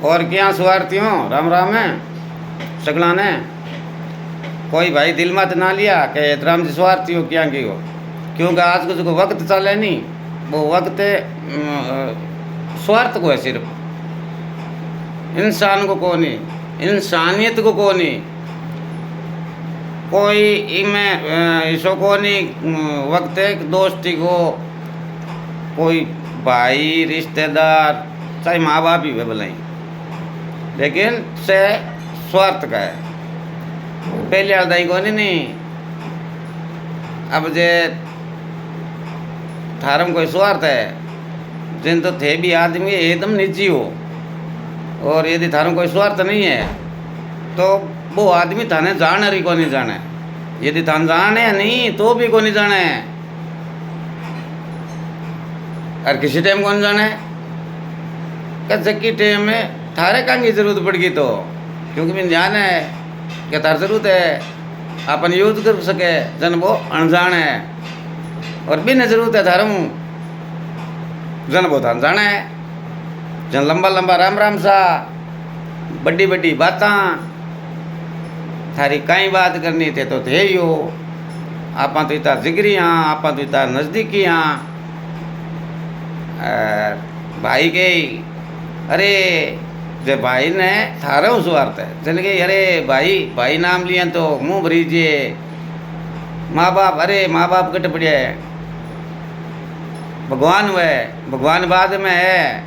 और क्या स्वार्थी हो राम राम है सगला ने कोई भाई दिल मत ना लिया कि राम जी स्वार्थी हो क्या की हो, क्योंकि आज को जो वक्त चले नहीं वो वक्त स्वार्थ को है, सिर्फ इंसान को नहीं, इंसानियत को नहीं, कोई इनमें इसो को नहीं वक्त है दोस्ती को, कोई भाई रिश्तेदार चाहे माँ बाप ही वे भलाई, लेकिन से स्वार्थ का है। पहले आदाई को नहीं अब जे थारम कोई स्वार्थ है जिन तो थे भी आदमी एकदम निजी हो, और यदि थारम कोई स्वार्थ नहीं है तो वो आदमी थाने जाने रही को नहीं जाने, यदि थान जाने नहीं तो भी को नहीं जाने, और किसी टाइम कौन जाने कि टाइम में थारे काम की जरूरत पड़गी तो, क्योंकि मैंने जाना है कि थार जरूरत है अपन यूज कर सके, जन वो अनजान है, और बिना जरूरत है थारू जन वो थान जाना है, जन लंबा लंबा राम राम सा बड़ी बड़ी बात थारी कई बात करनी थे तो थे ही हो, आप तो इतना जिगरी हाँ, आप तो इतना नज़दीकी हाँ, भाई के अरे जे भाई ने थारा स्वार्थ है चल गए, अरे भाई भाई नाम लिया तो मुँह भरीजिए, माँ बाप अरे माँ बाप कट पड़े है, भगवान वह भगवान बाद में है,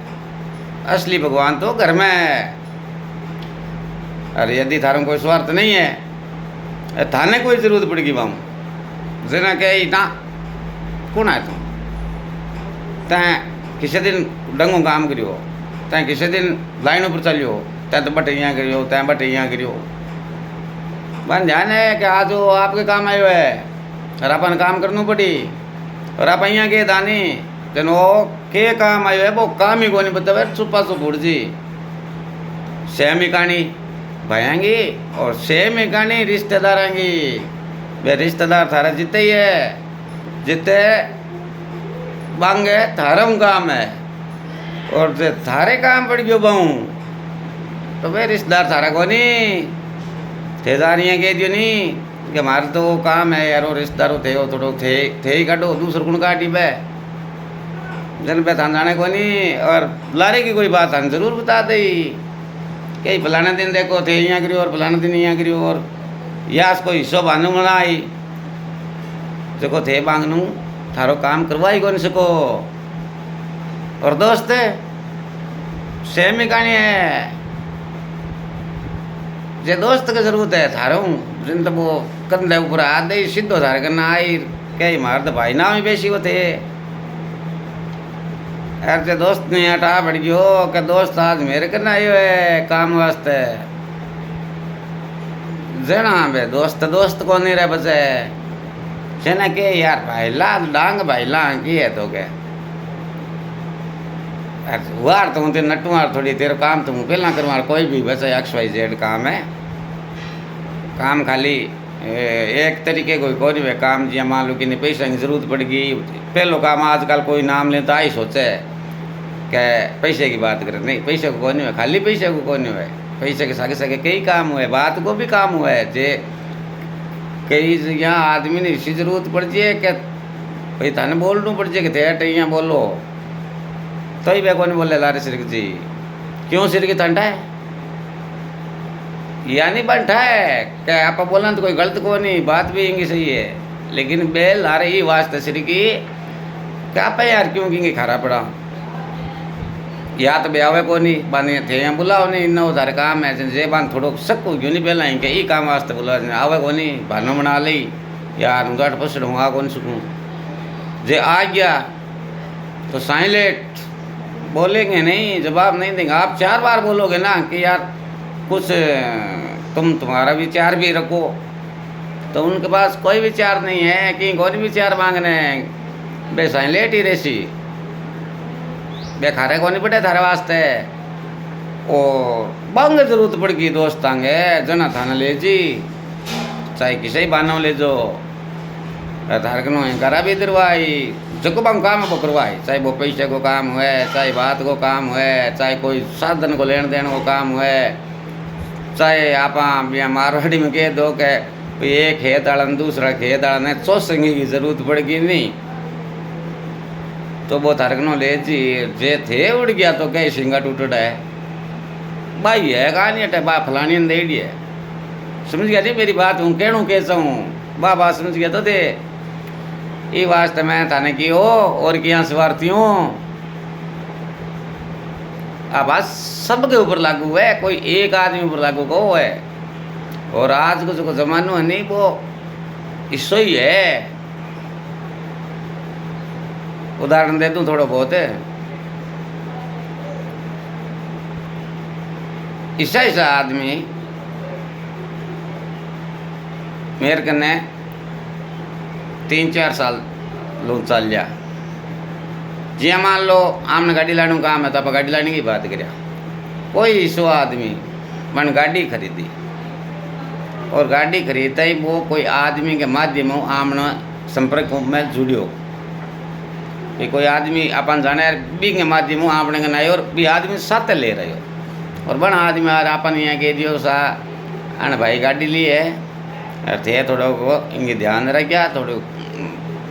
असली भगवान तो घर में है। अरे यदि थारों कोई स्वार्थ नहीं है थाने कोई जरूरत पड़ेगी बाहू जना कह ना कौन है तुम तैं किसी दिन डंगों काम करियो, तैं किसी दिन लाइनों पर चलियो, तैं तो बटे यहाँ करियो, तैं बटे यहाँ करियो, बन ध्यान है कि आज वो आपके काम आयो है और अपन काम करना पड़ी, और आप यहाँ के दानी तेन वो के काम आयो है वो काम ही को नहीं बतावे, छुपा छुप उड़ जी सेम ही कहानी भयांगी और सेम ही कहानी रिश्तेदार आएंगी, वे रिश्तेदार थारा जीते ही है, जीते बांगे थारम काम है, और जो थारे काम पड़ गयो बहु तो वे रिश्तेदार थारा को नहीं ठेदारियाँ कह दियो नहीं कि हमारे तो वो काम है यार, वो रिश्तेदारों थे वो थोड़ो थे ही काटो दूसर गुण काटी पे जन पे थान जाने को नहीं, और लारे की कोई बात हम जरूर बता दे कि फलाने दिन देखो थे यहाँ करियो और फलाने दिन यहाँ करियो, और यास कोई हिस्सों बांधू ना आई देखो थे बांगनू थारो काम करवाई को नहीं सको, और दोस्त सेम ही कहानी है, जे दोस्त की जरूरत है थारो जिन तो वो कंधे ऊपर हाथ दे सीधो थारे करना आई कई मार तो भाई नाम ही बेसी होते यार, जे दोस्त नहीं हटा बढ़ गयो कि दोस्त आज मेरे करना आयो है काम वास्ते, जना बे दोस्त दोस्त को नहीं रहे बचे छेना के यार भाई ला डांग भाई ला की है तो के वार तो तेरे नटवार थोड़ी तेरे काम तो पहला करवार कोई भी बचे XYZ काम है, काम खाली एक तरीके कोई कोई भी काम जिया मान लो कि नहीं पैसा की जरूरत पड़ेगी, पहलो काम आजकल कोई नाम ले तो आई सोचे कि पैसे की बात करे, नहीं पैसे को कौन है, खाली पैसे को कौन है, पैसे के सागे सागे कई काम हुए, बात को भी काम हुआ है, जे कई यहाँ आदमी ने इसी जरूरत पड़ जाए कि भाई थाने बोलना पड़ जाए कि थे यहाँ बोलो तो ही वे कौन बोले लारे सिर जी क्यों सिर की ठंडा है या नहीं बनता है क्या आप बोलना तो कोई गलत को नहीं, बात भी इंगी सही है, लेकिन बे लारे ही वास्ते सिर की क्या पे यार क्यों किंगे खारा पड़ा या तो बे आवे को नहीं बाने थे यहाँ बुलाओ नहीं इन्ना उधार काम है जे बान थोड़ो सक्को क्यों नहीं पहला कि ई काम वास्ते बुला आवे को नहीं भानो बना ली यार उदाट पसड़ आ कौन सकूँ, जे आ गया तो साइलेंट बोलेंगे नहीं, जवाब नहीं देंगे, आप 4 बार बोलोगे ना कि यार कुछ तुम्हारा विचार भी रखो, तो उनके पास कोई विचार नहीं है कि कोई विचार मांगने बे साइलेंट ही रेसी बे खारे को नहीं पड़े थारे वास्ते, और बंग जरूरत पड़गी दोस्त आंगे जना थाना ले जी चाहे किसी बानो ले जो थारकनो करा भी दरवाई जो बाम काम है वो करवाए, चाहे वो पैसे को काम हुए, चाहे बात को काम हुए, चाहे कोई साधन को लेन देन को काम हुए, चाहे आप मारवाड़ी में कह दो कि एक खेत आड़ा दूसरा खेत आड़ा ने चौसंगी की जरूरत पड़ेगी नहीं, तो वो थारकनो ले जी जे थे उड़ गया तो कहीं सिंगा टूटड़ा है भाई है कहानी है बा फलानी ने दे दी है। समझ गया जी मेरी बात, हूँ कहूँ कैसा हूँ बा बात समझ गया तो दे ये वास्ते मैं थाने की हो और क्या स्वार्थी हूँ। अब बात सबके ऊपर लागू है, कोई एक आदमी ऊपर लागू को है। और आज को जो जमानो है नहीं वो इसो ही है। उदाहरण दे दूं थोड़ा बहुत है, ऐसा आदमी मेरे कन्ने 3-4 साल लोग चल जा, जी मान लो आमने गाड़ी लाने काम है तो आप गाड़ी लाने की बात करिया, कोई सो आदमी मन गाड़ी खरीदी और गाड़ी खरीदता ही वो कोई आदमी के माध्यम आमने संपर्क में जुड़ियो कि कोई आदमी अपन जाने बी के माध्यम आपने के नहीं और बी आदमी साथ ले रहे हो और बड़ा आदमी यार अपन यहाँ कह दियो सा अन भाई गाड़ी ली है थे थोड़ा को इनके ध्यान रखा, थोड़ी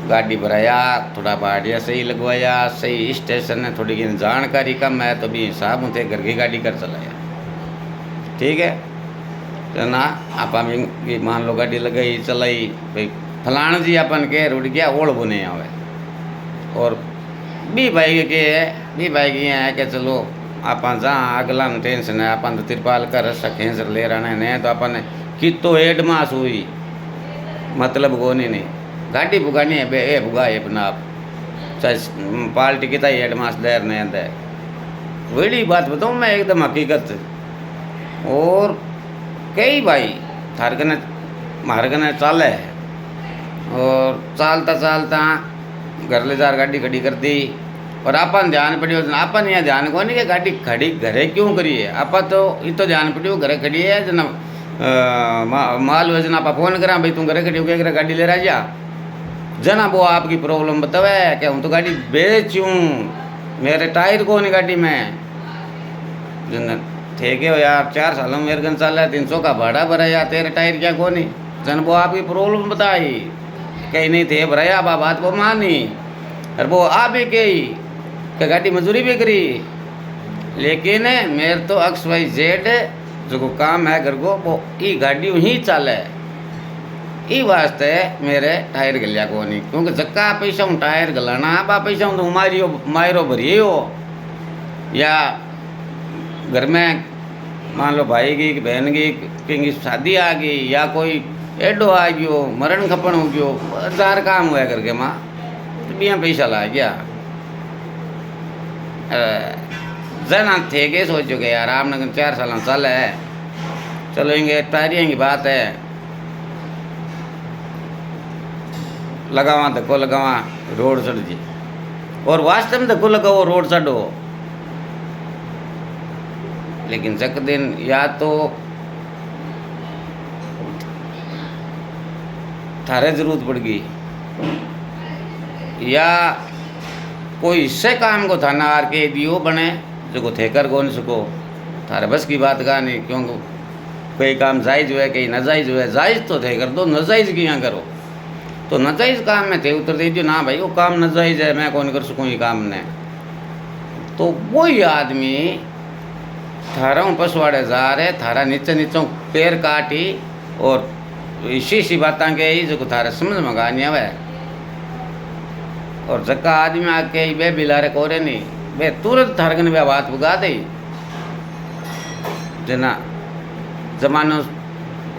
गाड़ी भराया, थोड़ा भाड़िया सही लगवाया, सही स्टेशन है, थोड़ी जानकारी कम है तो भी हिसाब होते घर की गाड़ी कर चलाया, ठीक है। तो ना आप मान लो गाड़ी लगाई चलाई भाई फलाना जी अपन के रुट गया ओढ़ बुने आवे और बी भाई के बी भाई के है कि चलो अपन जहाँ अगला टेंशन है अपन तो तिरपाल कर सकें ले रहा है तो अपन कि तो एडमास हुई मतलब को नहीं गाड़ी भुगानी है बे ए भुगा अपना आप चाहे पार्टी कितना ही एडमास देर नहीं दे बड़ी बात बताऊँ मैं एकदम हकीकत। और कई भाई थारकने मारकने चाले और चालता चालता घर ले जा गाड़ी खड़ी कर दी और अपन ध्यान पड़ियो अपन यहाँ ध्यान को नहीं कि गाड़ी खड़ी घरे क्यों करी है, आप तो ये तो ध्यान पड़ियो घरे खड़ी है जना माल हुए जना आप फोन करा भाई तुम घरे खड़ी हो क्या गाड़ी ले रहा जा जना वो आपकी प्रॉब्लम बतावे क्या हूँ तो गाड़ी बेचूँ मेरे टायर को नहीं गाड़ी में जन थे के हो यार 4 सालों में मेरे गन चल रहा है 300 का भाड़ा भरा यार तेरे टायर क्या को नहीं जन वो आपकी प्रॉब्लम बताई कहीं नहीं थे भराया आप बात को मानी और वो आप भी कही कि गाड़ी मजदूरी भी करी, लेकिन मेरे तो XYZ जो काम है घर को वो ई गाड़ी ही चले ई वास्ते मेरे टायर गलिया को नहीं क्योंकि जक्का पैसा हूँ टायर गलाना बा पैसा हूँ तो मायरो भरिए हो या घर में मान लो भाई की बहन की शादी आ गई या कोई एडो आ गयो मरण खपण हो गयो 1000 काम हुआ करके माँ तो बिया पैसा ला गया जना थे के सोचो के यार आपने 4 साल चल है चलो इंगे टायरिया की बात है लगावा धक्को लगावा रोड चढ़ जी और वास्तव में धक्को लगाओ रोड चढ़ो, लेकिन जक दिन या तो थारे जरूरत पड़ गई या कोई इससे काम को थाना आर के दियो बने जो को थे कर कौन सको थारे बस की बात का नहीं क्योंकि कोई काम जायज़ हुआ है कहीं नाजायज़ हुआ है, जायज़ तो थे कर दो नाजायज़ किया करो तो नाजायज़ काम में थे उतर दीजिए ना भाई वो काम नाजायज़ है मैं कौन कर सकूँ ये काम ने। तो वही आदमी थारा पसवाड़े जा रहे थारा नीचे नीचे पैर काटी और इसी बातें के ही जो थारे समझ में गानी आवे और जक्का आदमी आके बे बिलारे कोरे नहीं बे तुरंत थारकन बे बात बुगा दे जना जमानो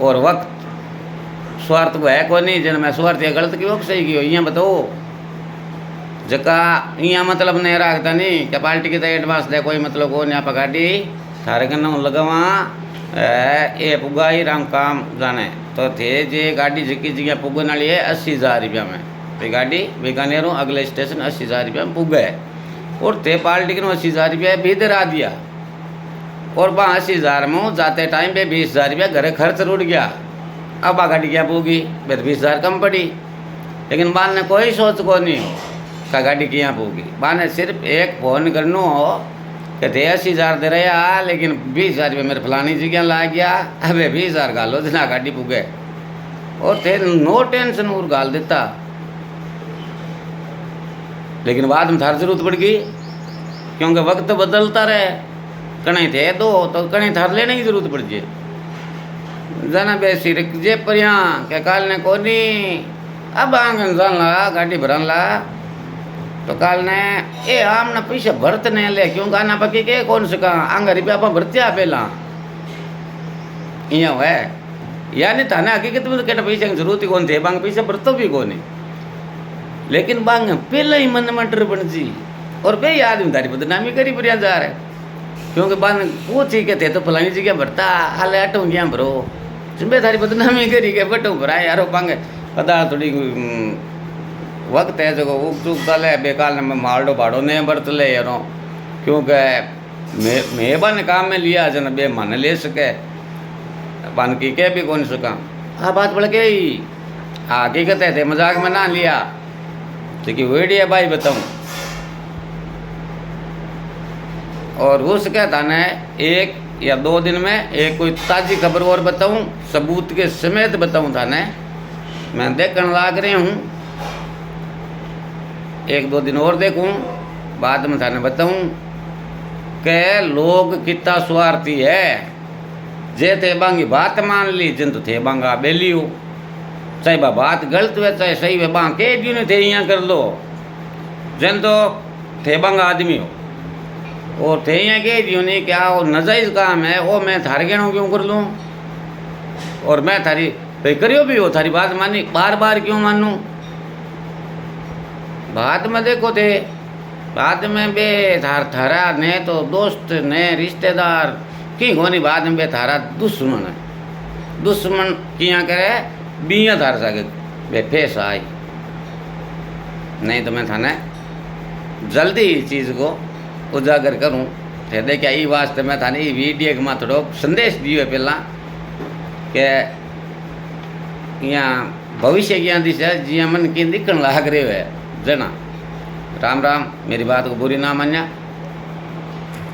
और वक्त स्वार्थ वो है को नहीं जना मैं स्वार्थ या गलत क्यों सही कियो यहाँ बताओ जका यहाँ मतलब नहीं रखता नहीं क्या पार्टी की तो एडवांस दे कोई मतलब को नहीं गाड़ी थारकन लगवा ए पुगा ही राम काम जाने तो थे जे गाड़ी जिकी जगह पुगन वाली है 80,000 रुपया में तो गाड़ी बीकानेरों अगले स्टेशन 80,000 रुपया में पुग गए और थे पार्टी के 80,000 रुपया भी दरा दिया और वहाँ 80,000 में जाते टाइम पे 20,000 रुपया घर खर्च रुट गया। अब गाड़ी क्या पूगी फिर 20,000 कम पड़ी, लेकिन बाद में कोई सोच को नहीं का गाड़ी किया पोगी बाने सिर्फ एक फोन करनो हो कि थे 80,000 दे रहा लेकिन 20,000 रुपये मेरे फलानी जगह ला गया अबे 20,000 गालो जना गाड़ी पुगे और थे नो टेंशन और गाल देता। लेकिन बाद में थार जरूरत पड़ गई क्योंकि वक्त बदलता रहे कहीं थे दो तो कहीं थार लेने की जरूरत पड़ जाए जना बेसी जे परिया के काल ने कोनी अब आंगन जान ला गाड़ी भरन ला तो काल ने ए आमने पैसे भरत नहीं ले क्यों गाना पकी के कौन से का आंगा रुपया आप भरत्या पहला इं है यानी थाने हकीकत में कहना पैसे की जरूरत ही कौन थे बांग पैसे भरतो भी कौन लेकिन बांग पहले ही मन में डर बन जी और बे आदमी तारी बदनामी करी पर जा रहे क्योंकि बांग पूछी के थे तो फलानी जगह भरता हाले हटू गया भरो जिम्मे थारी बदनामी करी के बटू भरा यारो बांग पता थोड़ी वक्त है जो उग चुग चले बेकार ने मालडो भाड़ो ने बरत ले यारो क्योंकि मेहबान काम में लिया जन बे मन ले सके बन की के भी कौन सका हाँ बात बढ़ गई हकीकत है थे मजाक में ना लिया तो कि वेडिया भाई बताऊँ और हो सके थाने 1 या 2 दिन में एक कोई ताज़ी खबर और बताऊँ सबूत के समेत बताऊँ थाने मैं देखने लाग रही हूँ 1-2 दिन और देखूँ बाद में थाने बताऊँ कि लोग कितना स्वार्थी है जे थे बांगी बात मान ली जिन तो थे बांगा बेली हो चाहे बात गलत हुए चाहे सही हुए बांग के दियो ने थे यहाँ कर लो जिन तो थे बांगा आदमी हो और थे यहाँ के दियो ने क्या वो नजायज़ काम है वो मैं थारे गेणों क्यों कर लूँ और मैं थारी भाई करियो भी हो थारी बात मानी बार बार क्यों मानूँ बाद में देखो थे बाद में बे थारा ने तो दोस्त ने रिश्तेदार की होनी बाद में बे थारा दुश्मन है दुश्मन किया करे बिया थार सके बे फेस आई नहीं तो मैं थाने जल्दी इस चीज़ को उजागर करूँ थे देखिए ये वास्ते मैं थाने ये वीडियो के मां थोड़ो संदेश दियो है पहला के यहाँ भविष्य की दिशा जी मन की दिखण लाग रहे है जना राम राम मेरी बात को बुरी ना मान्या